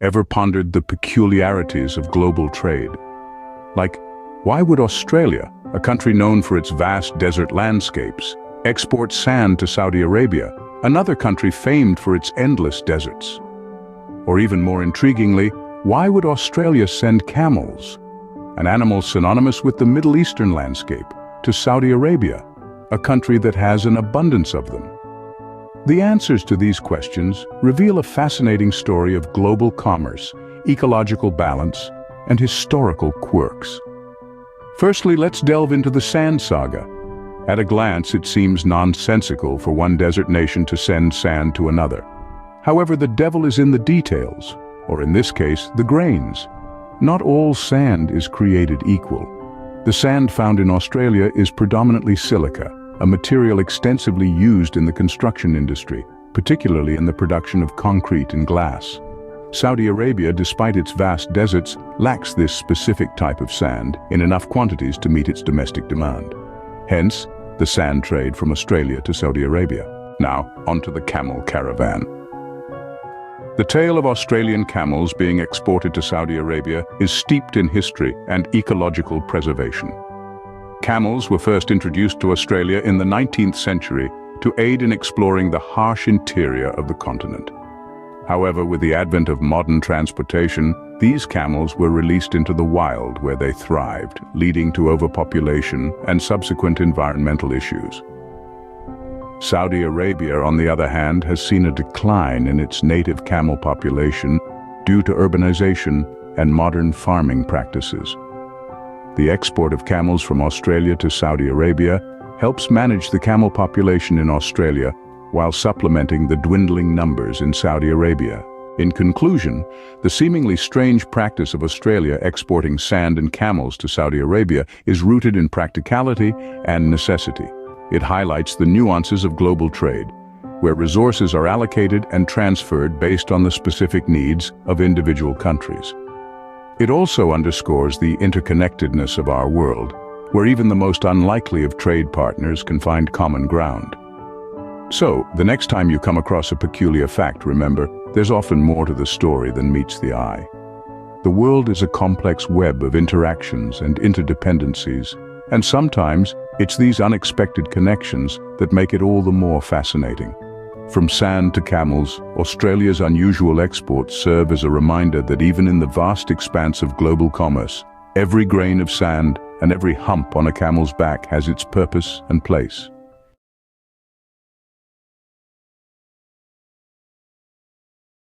Ever pondered the peculiarities of global trade? Like, why would Australia, a country known for its vast desert landscapes, export sand to Saudi Arabia, another country famed for its endless deserts? Or even more intriguingly, why would Australia send camels, an animal synonymous with the Middle Eastern landscape, to Saudi Arabia, a country that has an abundance of them? The answers to these questions reveal a fascinating story of global commerce, ecological balance, and historical quirks. Firstly, let's delve into the sand saga. At a glance, it seems nonsensical for one desert nation to send sand to another. However, the devil is in the details, or in this case, the grains. Not all sand is created equal. The sand found in Australia is predominantly silica, a material extensively used in the construction industry, particularly in the production of concrete and glass. Saudi Arabia, despite its vast deserts, lacks this specific type of sand in enough quantities to meet its domestic demand. Hence, the sand trade from Australia to Saudi Arabia. Now, onto the camel caravan. The tale of Australian camels being exported to Saudi Arabia is steeped in history and ecological preservation. Camels were first introduced to Australia in the 19th century to aid in exploring the harsh interior of the continent. However, with the advent of modern transportation, these camels were released into the wild where they thrived, leading to overpopulation and subsequent environmental issues. Saudi Arabia, on the other hand, has seen a decline in its native camel population due to urbanization and modern farming practices. The export of camels from Australia to Saudi Arabia helps manage the camel population in Australia while supplementing the dwindling numbers in Saudi Arabia. In conclusion, the seemingly strange practice of Australia exporting sand and camels to Saudi Arabia is rooted in practicality and necessity. It highlights the nuances of global trade, where resources are allocated and transferred based on the specific needs of individual countries. It also underscores the interconnectedness of our world, where even the most unlikely of trade partners can find common ground. So, the next time you come across a peculiar fact, remember, there's often more to the story than meets the eye. The world is a complex web of interactions and interdependencies, and sometimes it's these unexpected connections that make it all the more fascinating. From sand to camels, Australia's unusual exports serve as a reminder that even in the vast expanse of global commerce, every grain of sand and every hump on a camel's back has its purpose and place.